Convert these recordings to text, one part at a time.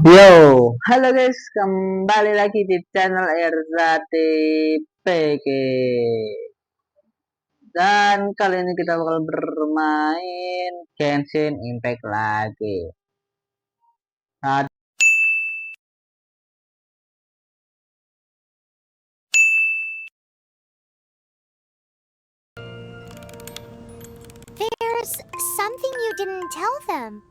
Yo, halo guys, kembali lagi di channel Erzati PG. Dan kali ini kita bakal bermain Genshin Impact lagi. Nah, There's something you didn't tell them.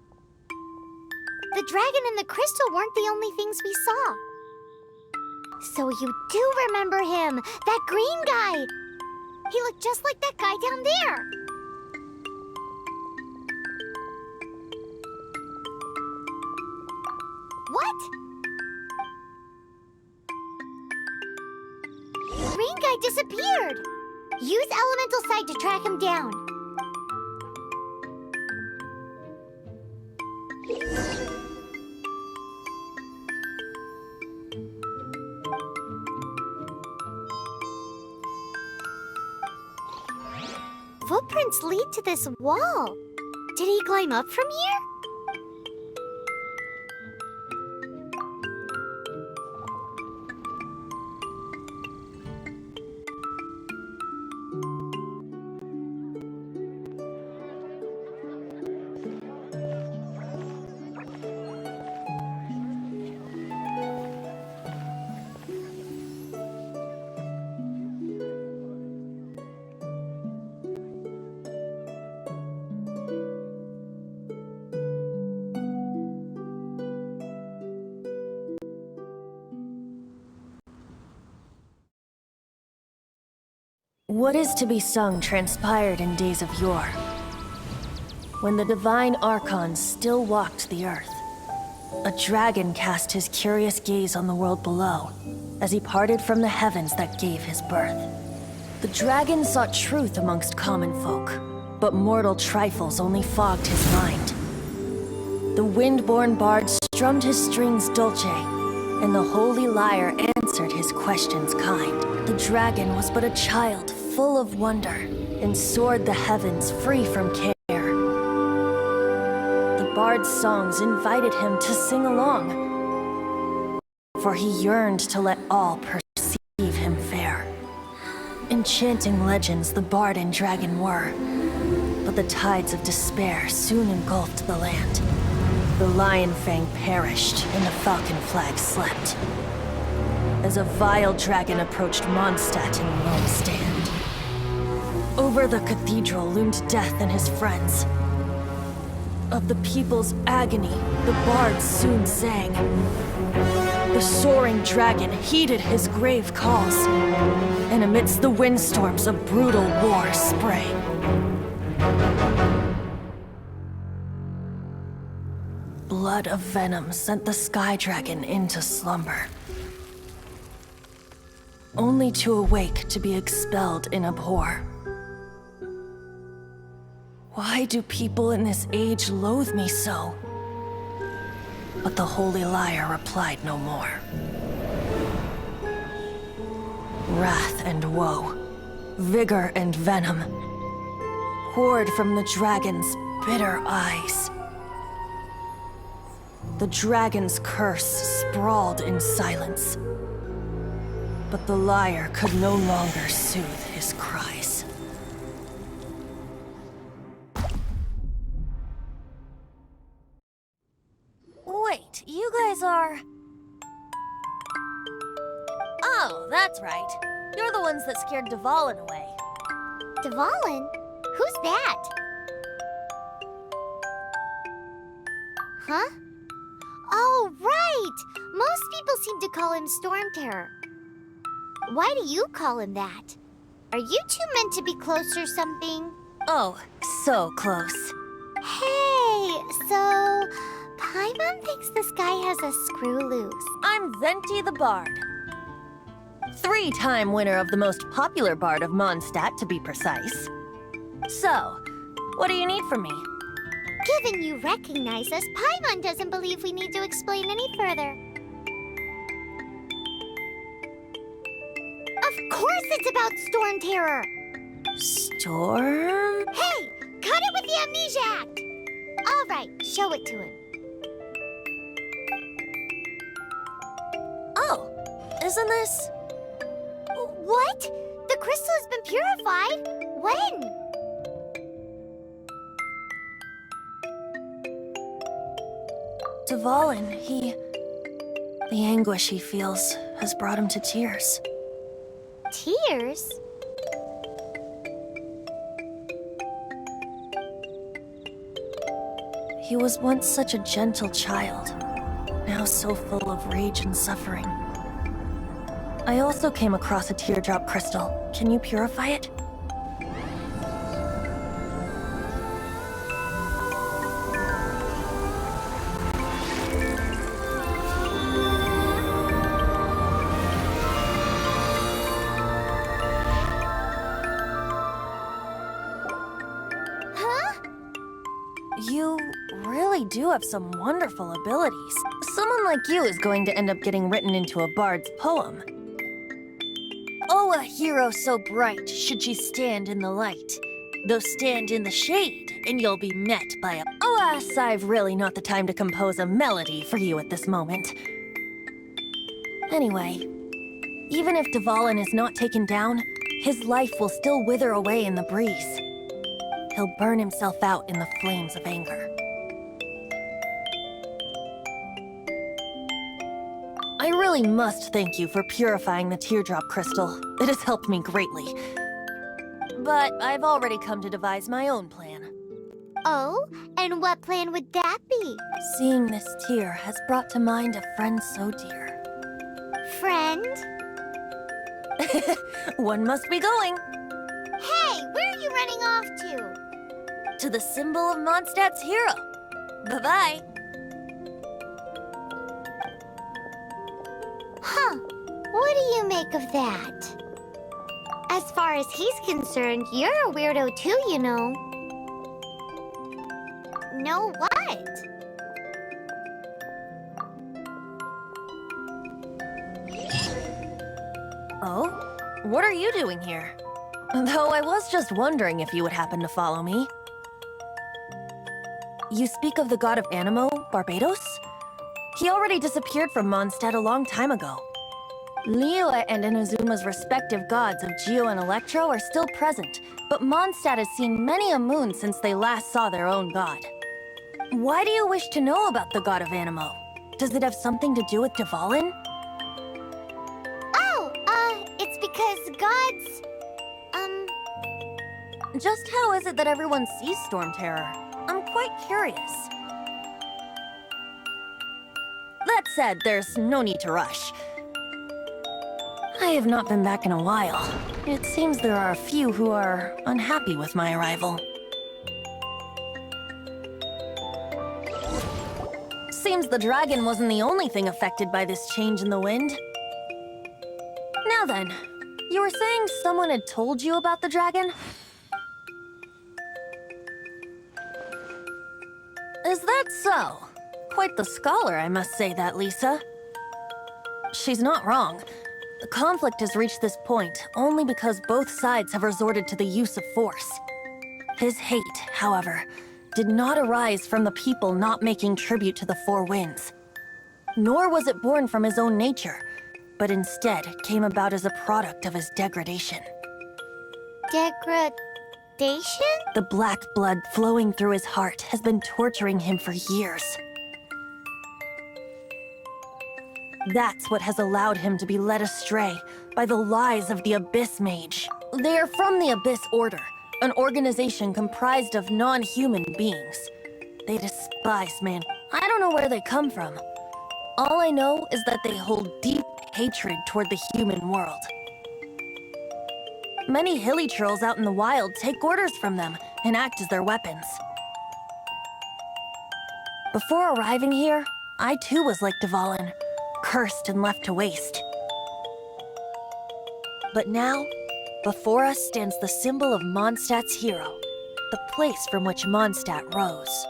The dragon and the crystal weren't the only things we saw. So you do remember him, that green guy. He looked just like that guy down there. What? The green guy disappeared. Use elemental sight to track him down. Footprints lead to this wall. Did he climb up from here? What is to be sung transpired in days of yore, when the divine archons still walked the earth. A dragon cast his curious gaze on the world below, as he parted from the heavens that gave his birth. The dragon sought truth amongst common folk, but mortal trifles only fogged his mind. The wind-born bard strummed his strings dulce, and the holy lyre answered his questions kind. The dragon was but a child, full of wonder, and soared the heavens free from care. The bard's songs invited him to sing along, for he yearned to let all perceive him fair. Enchanting legends the bard and dragon were, but the tides of despair soon engulfed the land. The lion fang perished, and the falcon flag slept, as a vile dragon approached Mondstadt in lone stand. Over the cathedral loomed death and his friends. Of the people's agony, the bards soon sang. The soaring dragon heeded his grave calls, and amidst the windstorms a brutal war sprang. Blood of venom sent the sky dragon into slumber, only to awake to be expelled in abhor. Why do people in this age loathe me so? But the holy lyre replied no more. Wrath and woe, vigor and venom, poured from the dragon's bitter eyes. The dragon's curse sprawled in silence, but the lyre could no longer soothe his cries. Wait, you guys are... Oh, that's right. You're the ones that scared Dvalin away. Dvalin? Who's that? Huh? Oh, right! Most people seem to call him Storm Terror. Why do you call him that? Are you two meant to be close or something? Oh, so close. Hey, so... Paimon thinks this guy has a screw loose. I'm Venti the Bard. 3-time winner of the most popular bard of Mondstadt, to be precise. So, what do you need from me? Given you recognize us, Paimon doesn't believe we need to explain any further. Of course it's about Storm Terror! Storm? Hey! Cut it with the Amnesia Act! Alright, show it to him. isn't this? What? The crystal has been purified? When? Dvalin, the anguish he feels has brought him to tears. Tears? He was once such a gentle child, now so full of rage and suffering. I also came across a teardrop crystal. Can you purify it? You really do have some wonderful abilities. Someone like you is going to end up getting written into a bard's poem. Oh, a hero so bright should she stand in the light. Though stand in the shade, and you'll be met by a... Alas, I've really not the time to compose a melody for you at this moment. Anyway, even if Dvalin is not taken down, his life will still wither away in the breeze. He'll burn himself out in the flames of anger. I really must thank you for purifying the teardrop crystal. It has helped me greatly. But I've already come to devise my own plan. Oh, and what plan would that be? Seeing this tear has brought to mind a friend so dear. Friend? One must be going. Hey, where are you running off to? To the symbol of Mondstadt's hero. Bye-bye. Huh. What do you make of that? As far as he's concerned, you're a weirdo too, you know. Know what? Oh? What are you doing here? Though I was just wondering if you would happen to follow me. You speak of the god of Animo, Barbados? He already disappeared from Mondstadt a long time ago. Liyue and Inazuma's respective gods of Geo and Electro are still present, but Mondstadt has seen many a moon since they last saw their own god. Why do you wish to know about the god of Animo? Does it have something to do with Dvalin? Oh, it's because gods... Just how is it that everyone sees Storm Terror? I'm quite curious. That said, there's no need to rush. I have not been back in a while. It seems there are a few who are unhappy with my arrival. Seems the dragon wasn't the only thing affected by this change in the wind. Now then, you were saying someone had told you about the dragon? Is that so? Quite the scholar, I must say that, Lisa. She's not wrong. The conflict has reached this point only because both sides have resorted to the use of force. His hate, however, did not arise from the people not making tribute to the Four Winds. Nor was it born from his own nature, but instead came about as a product of his degradation. Degradation? The black blood flowing through his heart has been torturing him for years. That's what has allowed him to be led astray by the lies of the Abyss Mage. They are from the Abyss Order, an organization comprised of non-human beings. They despise man. I don't know where they come from. All I know is that they hold deep hatred toward the human world. Many hilly trolls out in the wild take orders from them and act as their weapons. Before arriving here, I too was like Dvalin, cursed and left to waste. But now, before us stands the symbol of Mondstadt's hero, the place from which Mondstadt rose.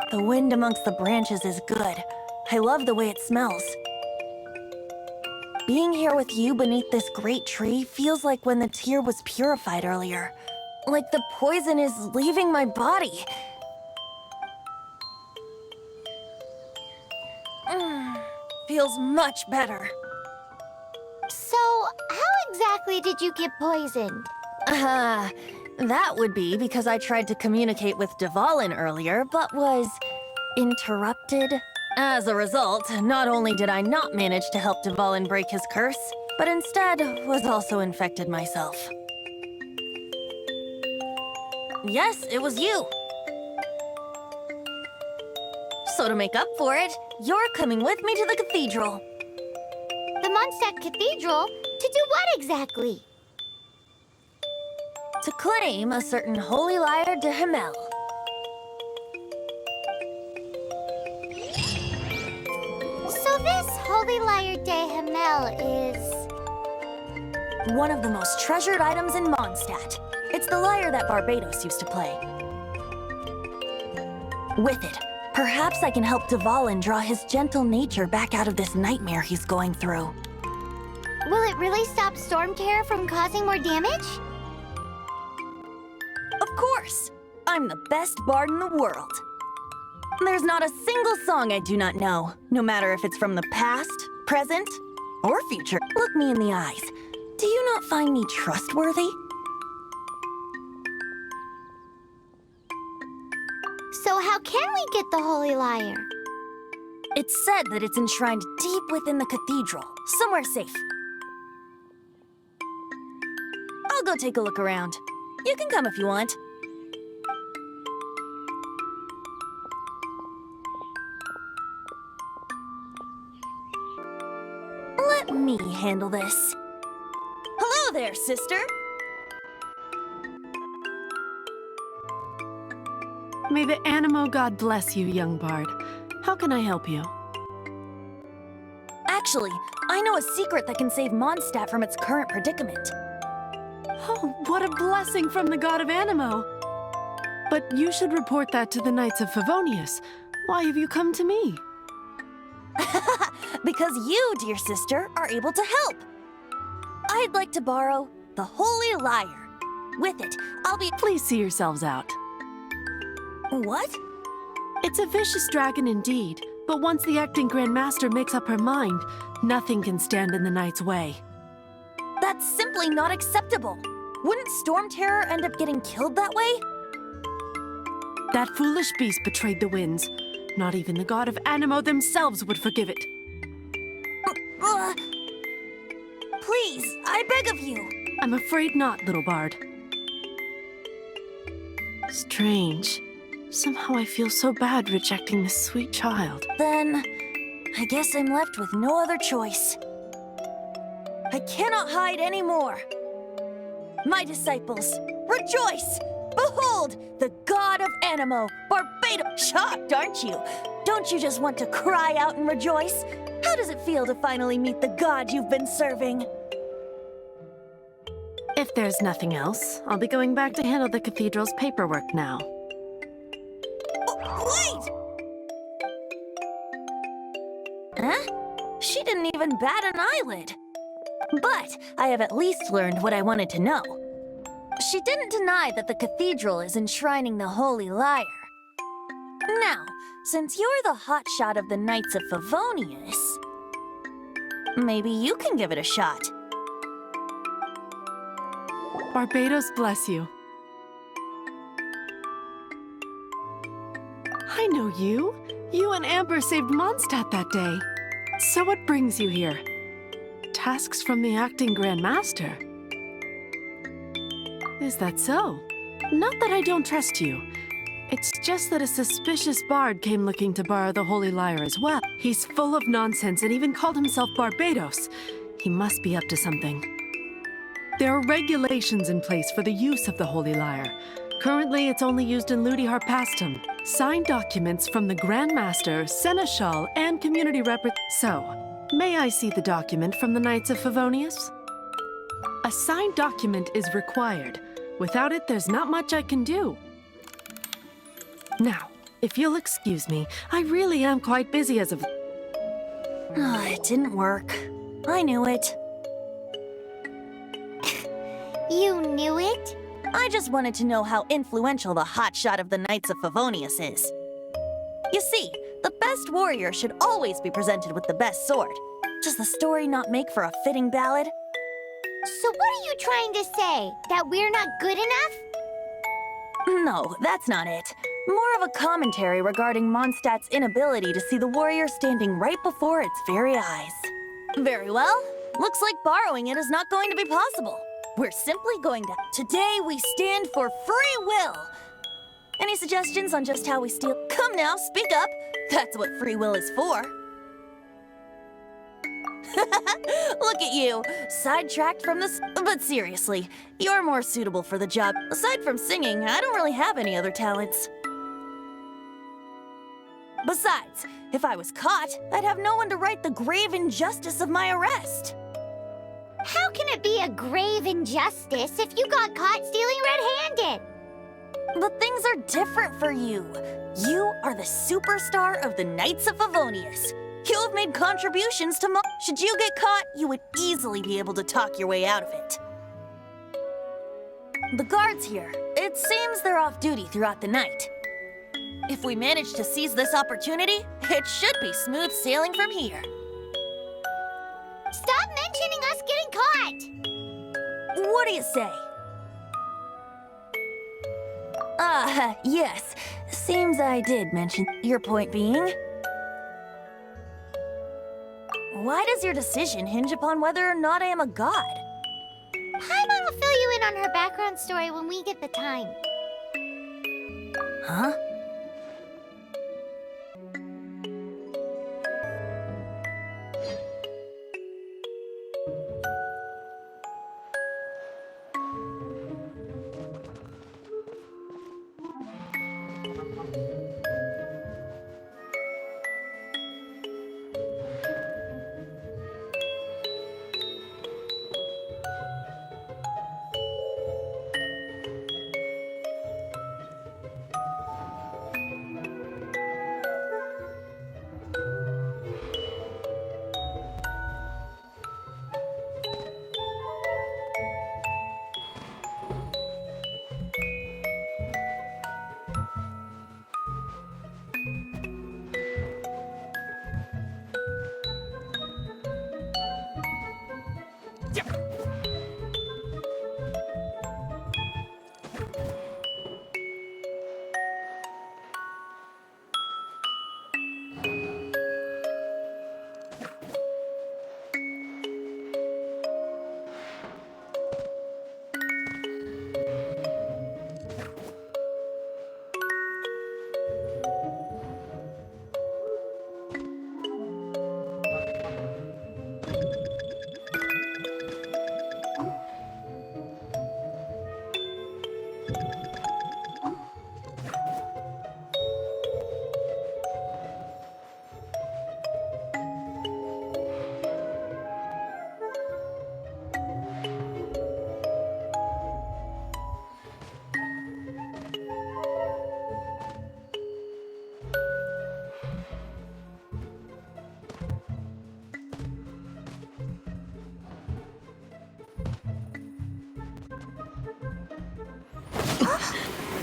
The wind amongst the branches is good. I love the way it smells. Being here with you beneath this great tree feels like when the tear was purified earlier. Like the poison is leaving my body. Feels much better. exactly did you get poisoned? That would be because I tried to communicate with Dvalin earlier, but was interrupted. As a result, not only did I not manage to help Dvalin break his curse, but instead was also infected myself. Yes, it was you. So to make up for it, you're coming with me to the cathedral. The Mondstadt Cathedral? To do what exactly? To claim a certain holy lyre de Himmel. So this holy lyre de Himmel is... one of the most treasured items in Mondstadt. It's the lyre that Barbados used to play. With it, perhaps I can help Dvalin draw his gentle nature back out of this nightmare he's going through. Will it really stop Storm Terror from causing more damage? Of course! I'm the best bard in the world. There's not a single song I do not know, no matter if it's from the past, present, or future. Look me in the eyes. Do you not find me trustworthy? So how can we get the holy lyre? It's said that it's enshrined deep within the cathedral, somewhere safe. I'll go take a look around. You can come if you want. Let me handle this. Hello there, sister! May the Animo God bless you, young bard. How can I help you? Actually, I know a secret that can save Mondstadt from its current predicament. Oh, what a blessing from the god of Animo! But you should report that to the Knights of Favonius. Why have you come to me? Because you, dear sister, are able to help. I'd like to borrow the holy lyre. With it, I'll be— Please see yourselves out. What? It's a vicious dragon indeed, but once the acting Grand Master makes up her mind, nothing can stand in the Knight's way. That's simply not acceptable. Wouldn't Storm Terror end up getting killed that way? That foolish beast betrayed the winds. Not even the god of Animo themselves would forgive it. Please, I beg of you. I'm afraid not, little bard. Strange. Somehow I feel so bad rejecting this sweet child. Then, I guess I'm left with no other choice. I cannot hide anymore. My disciples, rejoice! Behold, the god of Animo, Barbados! Shocked, aren't you? Don't you just want to cry out and rejoice? How does it feel to finally meet the god you've been serving? If there's nothing else, I'll be going back to handle the cathedral's paperwork now. Wait! Huh? She didn't even bat an eyelid. But I have at least learned what I wanted to know. She didn't deny that the cathedral is enshrining the holy lyre. Now, since you're the hotshot of the Knights of Favonius, maybe you can give it a shot. Barbados bless you. I know you. You and Amber saved Mondstadt that day. So what brings you here? Tasks from the acting Grand Master? Is that so? Not that I don't trust you. It's just that a suspicious bard came looking to borrow the holy lyre as well. He's full of nonsense and even called himself Barbados. He must be up to something. There are regulations in place for the use of the holy lyre. Currently, it's only used in Ludi Harpastum. Signed documents from the Grand Master, Seneschal, and community So, may I see the document from the Knights of Favonius? A signed document is required. Without it, there's not much I can do. Now, if you'll excuse me, I really am quite busy as of... It didn't work. I knew it. You knew it? I just wanted to know how influential the hotshot of the Knights of Favonius is. You see, the best warrior should always be presented with the best sword. Does the story not make for a fitting ballad? So what are you trying to say? That we're not good enough? No, that's not it. More of a commentary regarding Mondstadt's inability to see the warrior standing right before its very eyes. Very well. Looks like borrowing it is not going to be possible. We're simply going to... Today we stand for free will. Any suggestions on just how we steal... Come now, speak up. That's what free will is for. Look at you, sidetracked from this. But seriously, you're more suitable for the job. Aside from singing, I don't really have any other talents. Besides, if I was caught, I'd have no one to right the grave injustice of my arrest. How can it be a grave injustice if you got caught stealing red-handed? But things are different for you. You are the superstar of the Knights of Favonius. You have made contributions to Should you get caught, you would easily be able to talk your way out of it. The guards here, it seems they're off duty throughout the night. If we manage to seize this opportunity, it should be smooth sailing from here. Stop mentioning us getting caught! What do you say? Yes. Seems I did mention. Your point being? Why does your decision hinge upon whether or not I am a god? Paimon will fill you in on her background story when we get the time. Huh?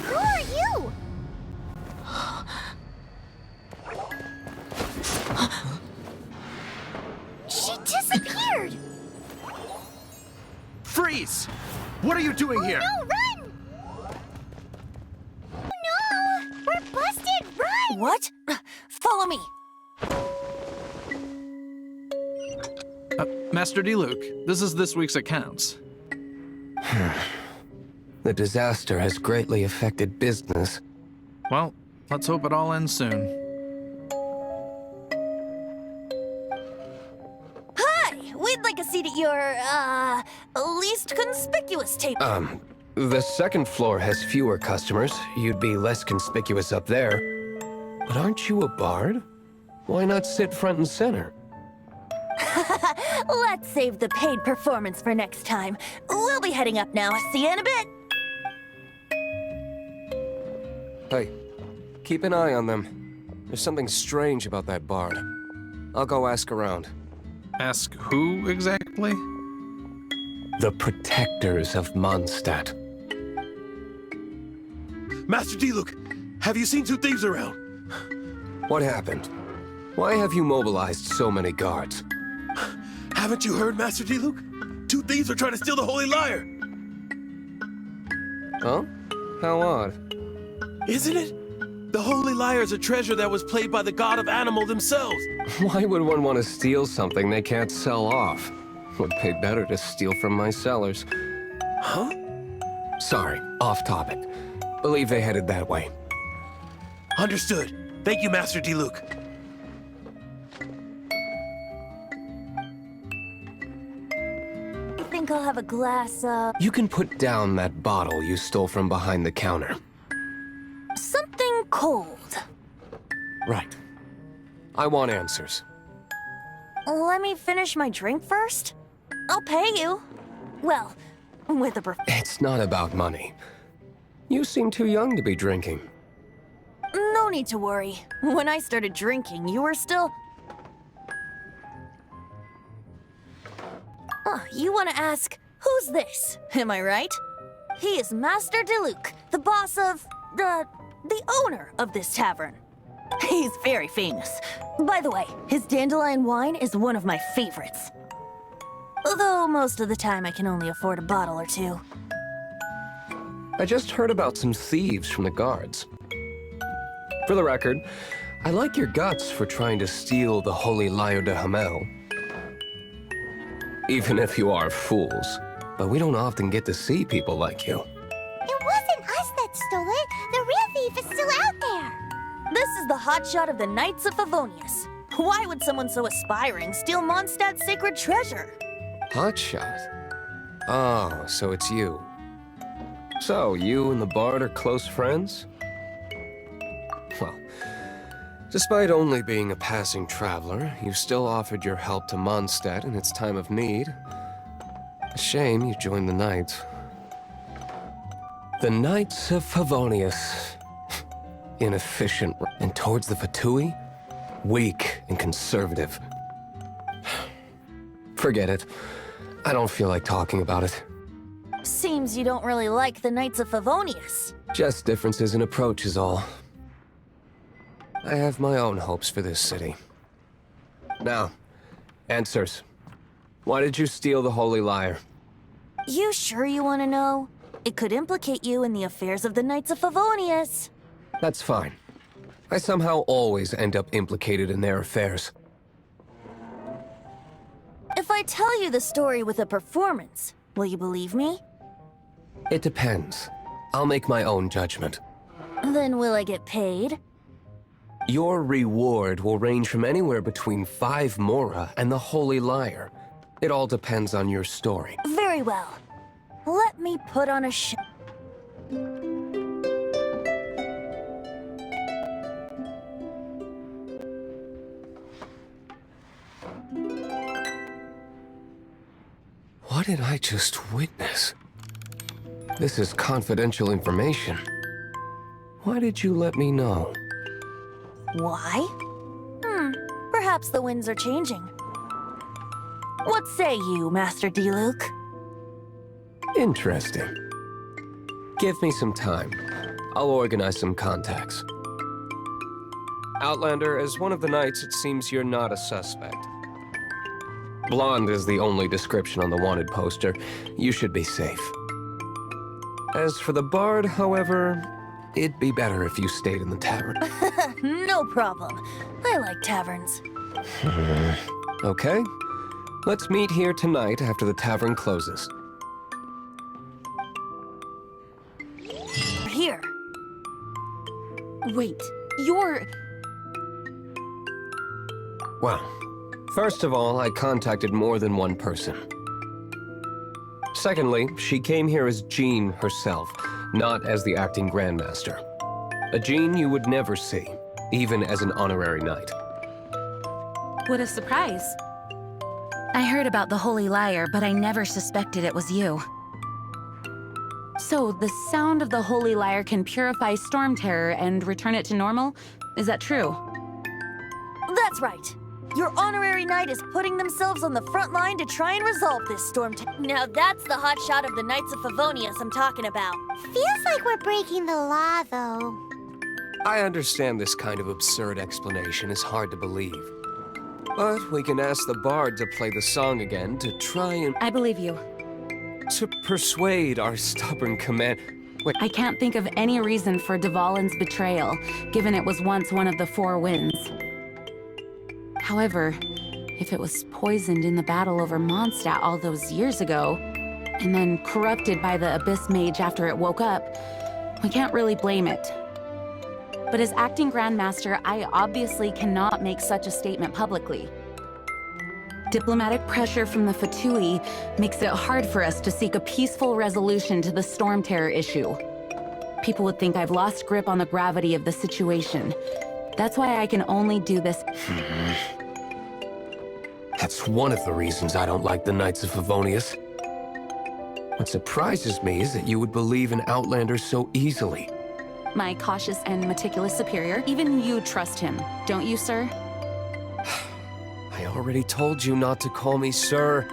Who are you? She disappeared! Freeze! What are you doing here? No, run! Oh no! We're busted! Run! What? Follow me. Master D-Luke, this is this week's accounts. The disaster has greatly affected business. Well, let's hope it all ends soon. Hi! We'd like a seat at your, least conspicuous table. The second floor has fewer customers. You'd be less conspicuous up there. But aren't you a bard? Why not sit front and center? Let's save the paid performance for next time. We'll be heading up now. See you in a bit. Hey, keep an eye on them. There's something strange about that bard. I'll go ask around. Ask who exactly? The protectors of Mondstadt. Master D-Luke, have you seen two thieves around? What happened? Why have you mobilized so many guards? Haven't you heard, Master D-Luke? Two thieves are trying to steal the Holy Lyre! Huh? How odd. Isn't it? The Holy Lyre is a treasure that was played by the god of animal themselves. Why would one want to steal something they can't sell off? Would pay better to steal from my sellers. Huh? Sorry, off topic. Believe they headed that way. Understood. Thank you, Master D-Luke. I think I'll have a glass of You can put down that bottle you stole from behind the counter. something cold. Right. I want answers. Let me finish my drink first. I'll pay you. Well, with a It's not about money. You seem too young to be drinking. No need to worry. When I started drinking, you were still... Oh, you want to ask, who's this? Am I right? He is Master DeLuke, the boss of... the owner of this tavern. He's very famous. By the way, his dandelion wine is one of my favorites. Although most of the time I can only afford a bottle or two. I just heard about some thieves from the guards. For the record, I like your guts for trying to steal the Holy Lyre de Hamel. Even if you are fools. But we don't often get to see people like you. It wasn't us that stole it. The real thief is still out there. This is the hotshot of the Knights of Favonius. Why would someone so aspiring steal Mondstadt's sacred treasure? Hotshot? Oh, so it's you. So, you and the Bard are close friends? Well, despite only being a passing traveler, you still offered your help to Mondstadt in its time of need. A shame you joined the Knights. The Knights of Favonius. Inefficient. And towards the Fatui? Weak and conservative. Forget it. I don't feel like talking about it. Seems you don't really like the Knights of Favonius. Just differences in approach is all. I have my own hopes for this city. Now, answers. Why did you steal the Holy Lyre? You sure you want to know? It could implicate you in the affairs of the Knights of Favonius. That's fine. I somehow always end up implicated in their affairs. If I tell you the story with a performance, will you believe me? It depends. I'll make my own judgment. Then will I get paid? Your reward will range from anywhere between 5 mora and the Holy Lyre. It all depends on your story. Very well. Let me put on a show. What did I just witness? This is confidential information. Why did you let me know? Why? Perhaps the winds are changing. What say you, Master D-Luke? Interesting. Give me some time. I'll organize some contacts. Outlander, as one of the knights, it seems you're not a suspect. Blonde is the only description on the wanted poster. You should be safe. As for the Bard, however, it'd be better if you stayed in the tavern. No problem. I like taverns. Okay. Let's meet here tonight after the tavern closes. Here. Wait, you're... Well, first of all, I contacted more than one person. Secondly, she came here as Jean herself, not as the acting Grandmaster. A Jean you would never see, even as an honorary knight. What a surprise. I heard about the Holy Lyre, but I never suspected it was you. So, the sound of the Holy Lyre can purify Storm Terror and return it to normal? Is that true? That's right. Your honorary knight is putting themselves on the front line to try and resolve this storm. Now that's the hot shot of the Knights of Favonius I'm talking about. Feels like we're breaking the law, though. I understand this kind of absurd explanation is hard to believe. But we can ask the bard to play the song again to try and... I believe you. to persuade our stubborn command... Wait, I can't think of any reason for Dvalin's betrayal, given it was once one of the four winds. However, if it was poisoned in the battle over Mondstadt all those years ago, and then corrupted by the Abyss Mage after it woke up, we can't really blame it. But as acting Grandmaster, I obviously cannot make such a statement publicly. Diplomatic pressure from the Fatui makes it hard for us to seek a peaceful resolution to the Storm Terror issue. People would think I've lost grip on the gravity of the situation. That's why I can only do this. that's one of the reasons I don't like the Knights of Favonius. What surprises me is that you would believe in Outlanders so easily. My cautious and meticulous superior, even you trust him, don't you, sir? I already told you not to call me sir.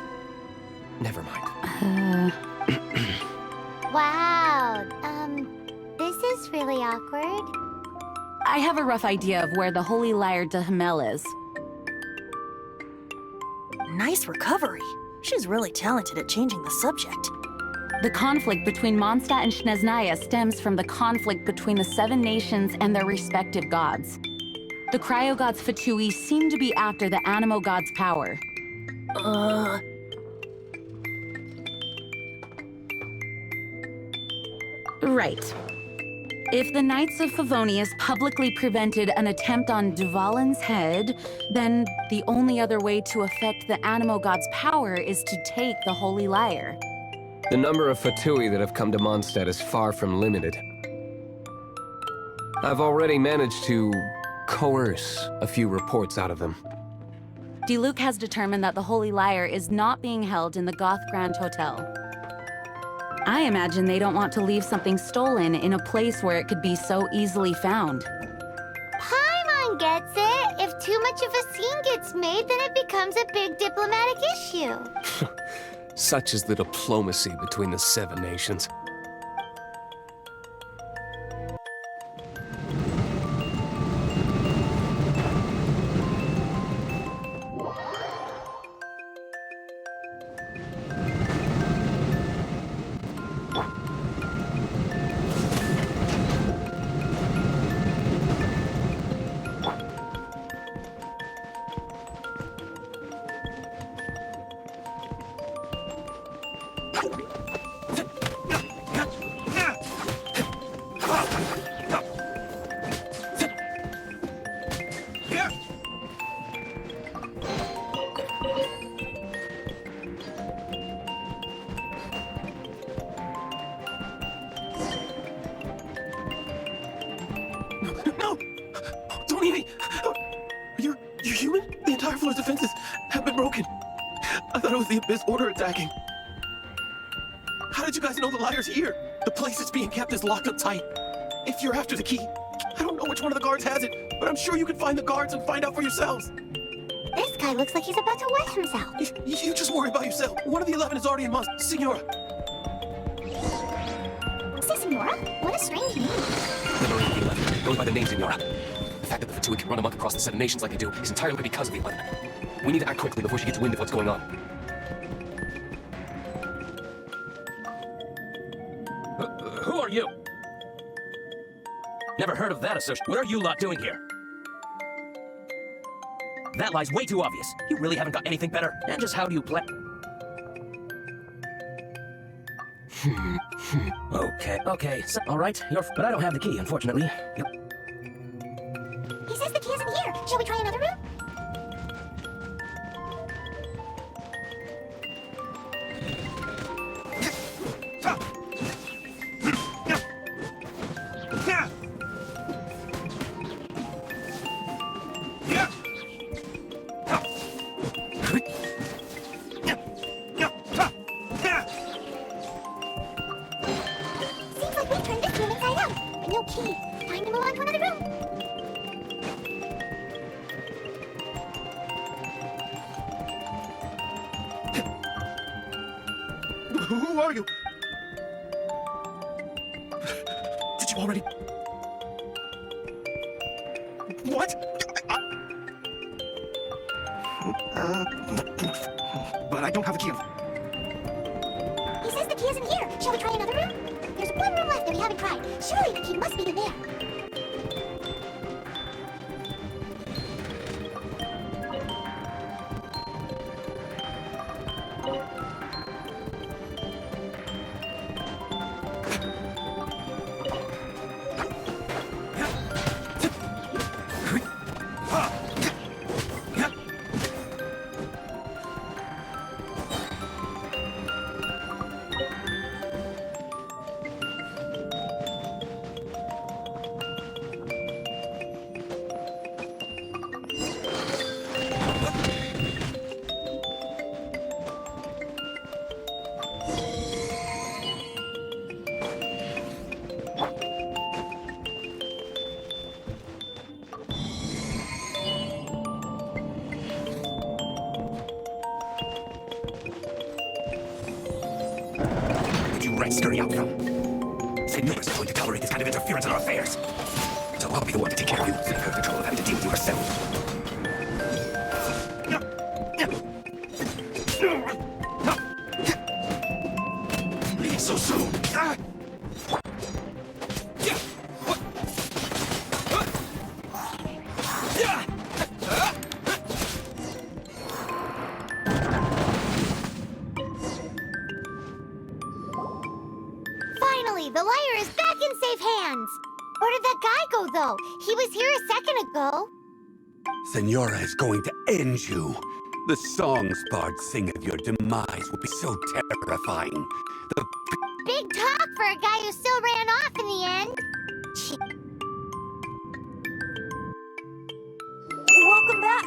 Never mind. Wow, this is really awkward. I have a rough idea of where the Holy Lyre de Himmel is. Nice recovery. She's really talented at changing the subject. The conflict between Mondstadt and Snezhnaya stems from the conflict between the Seven Nations and their respective gods. The Cryo-gods Fatui seem to be after the Animo god's power. Right. If the Knights of Favonius publicly prevented an attempt on Dvalin's head, then the only other way to affect the Animo god's power is to take the Holy Lyre. The number of Fatui that have come to Mondstadt is far from limited. I've already managed to coerce a few reports out of them. Diluc has determined that the Holy Lyre is not being held in the Goth Grand Hotel. I imagine they don't want to leave something stolen in a place where it could be so easily found. Paimon gets it. If too much of a scene gets made, then it becomes a big diplomatic issue. Such is the diplomacy between the Seven Nations. No! Don't eat me! You're human? The entire floor's defenses have been broken. I thought it was the Abyss Order attacking. How did you guys know the lyre's here? The place it's being kept is locked up tight. If you're after the key, I don't know which one of the guards has it, but I'm sure you can find the guards and find out for yourselves. This guy looks like he's about to wet himself. You just worry about yourself. One of the 11 is already in Musk. Signora. Say, Senora? What a strange name. Never the 11 goes by the name Signora. The fact that the Fatui can run amok across the Seven Nations like they do is entirely because of the 11. We need to act quickly before she gets wind of what's going on. Who are you? Never heard of that association. What are you lot doing here? That lie's way too obvious. You really haven't got anything better. And just how do you play? Okay. So, all right. But I don't have the key, unfortunately. He says the key isn't here. Shall we try another room? Seems like we turned this room inside out, but no key. Time to move on to another room. Who are you? Did you already... What? But I don't have the key. He says the key isn't here. Shall we try another room? There's one room left that we haven't tried. Surely the key must be in there. Right, scurry out from. Señora's going to tolerate this kind of interference in our affairs. So I'll be the one to take care of you, save her the trouble of having to deal with you herself. Leave so soon. Finally, the liar is back in safe hands. Where did that guy go, though? He was here a second ago. Senora is going to end you. The songs bards sing of your demise will be so terrifying. The Big talk for a guy who still ran off in the end. Welcome back!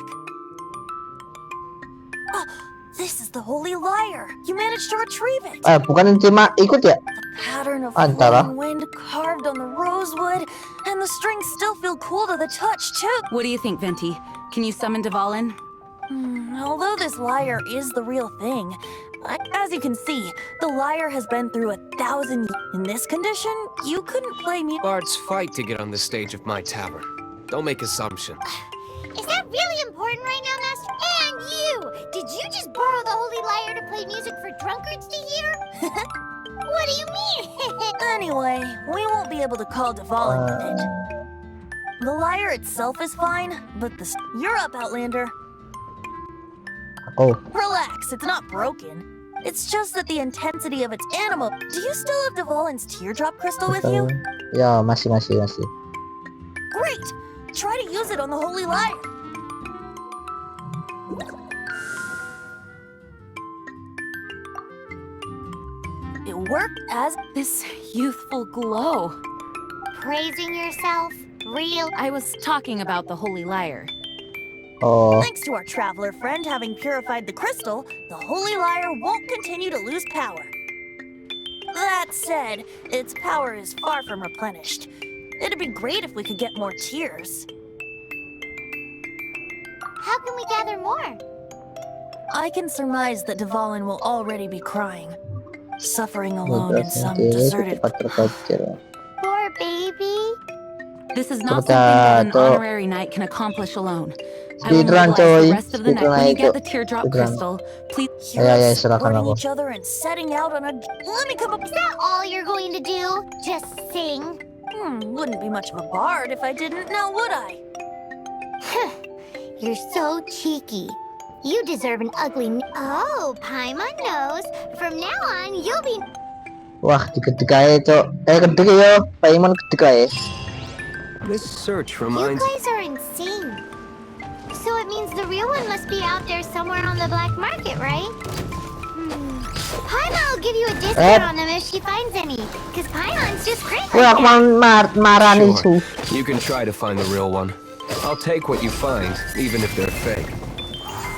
Oh, this is the Holy Lyre! You managed to retrieve it! Bukan cuma ikut ya? Pattern of Antara. flowing wind carved on the rosewood, and the strings still feel cool to the touch, too! What do you think, Venti? Can you summon Dvalin? Although this lyre is the real thing, as you can see, the lyre has been through 1,000 years. In this condition, you couldn't play music. Bards fight to get on the stage of my tavern. Don't make assumptions. Is that really important right now, Master? And you! Did you just borrow the Holy Lyre to play music for drunkards to hear? What do you mean? Anyway, we won't be able to call Dvalin with it. The lyre itself is fine, but You're up, Outlander. Aku. Relax, it's not broken. It's just that the intensity of its animal... Do you still have Dvalin's teardrop crystal with you? Ya, masih. Great! Try to use it on the Holy Lyre. It worked as... This youthful glow. Praising yourself? Real? I was talking about the Holy Lyre. Oh, Thanks to our traveler friend having purified the crystal, the Holy Lyre won't continue to lose power. That said, its power is far from replenished. It'd be great if we could get more tears. How can we gather more? I can surmise that Dvalin will already be crying, suffering alone in mudah some saja deserted... cepat terpikir. Poor baby. This is not something that an Potato. honorary knight can accomplish alone. I will Speedrun, mobilize coy. the rest of the night. When you Speedrun get aja. the teardrop Speedrun. crystal, please... Ya, serahkan supporting aku. each other and setting out on a... Let me come up... Is that all you're going to do? Just sing? Wouldn't be much of a bard if I didn't, now would I? You're so cheeky. You deserve an ugly... Oh, Paimon knows. From now on, you'll be... Wah, digedeg ae, Cok. Gedeg yo. Paimon gedeg ae. This search You reminds... guys are insane. So it means the real one must be out there somewhere on the black market, right? Paimon will give you a discount on them if she finds any. Because Paimon's just great Wah, like aku that. mau marani Sure. su. You can try to find the real one. I'll take what you find, even if they're fake.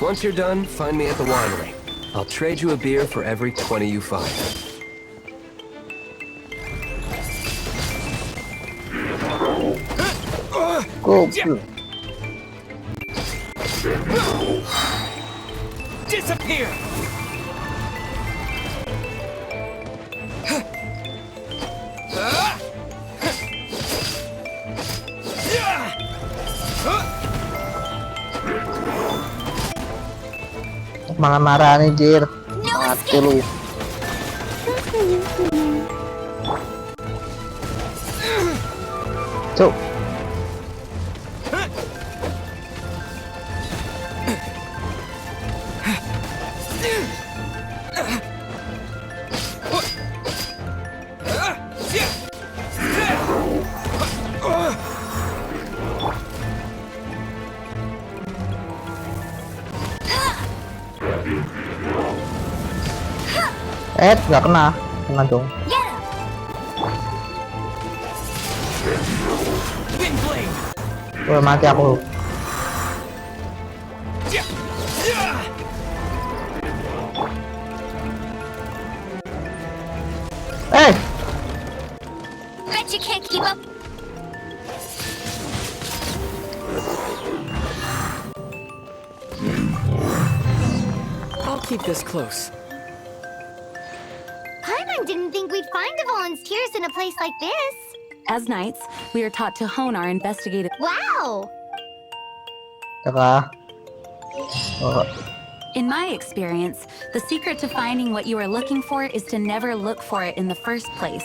Once you're done, find me at the winery. I'll trade you a beer for every 20 you find. Go. Disappear! malah marah nih, Jir. No Mati lu. Cuk. Nggak kena. Kena dong. Wah, mati aku. Bet you can't keep up. I'll keep this close. Paimon didn't think we'd find volunteers in a place like this. As knights, we are taught to hone our investigative. Wow! Teka. Oh, In my experience, the secret to finding what you are looking for is to never look for it in the first place.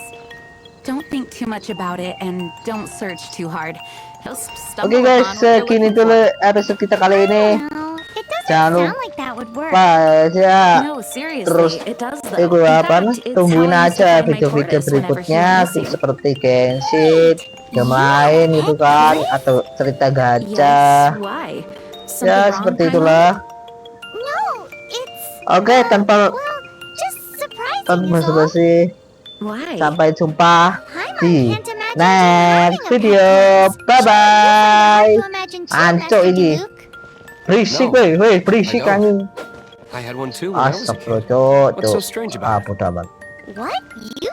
Don't think too much about it and don't search too hard. Just stumble Oke guys, upon what you're segini looking dulu episode kita kali ini. No, it doesn't Jangan sound like that would work. lupa ya. No, seriously, Terus it does gue though. In apa fact, it's tungguin how I used to aja find my video-video tortoise whenever he berikutnya went missing. seperti Genshin, lain gitu kan, atau cerita gacha. Yes, why? Something Ya wrong, seperti Paimon? itulah. No, it's... Oke, tanpa just surprising is all. basa-basi, Why? sampai jumpa Paimon di can't imagine next having a video. pet. Bye bye. To imagine too, Ancok Master ini. Luke. Berisik No. weh, berisik I don't. anjing. I had one too when I was a kid. Astagfirullah, What's so strange about it? Bodoh amat. What? You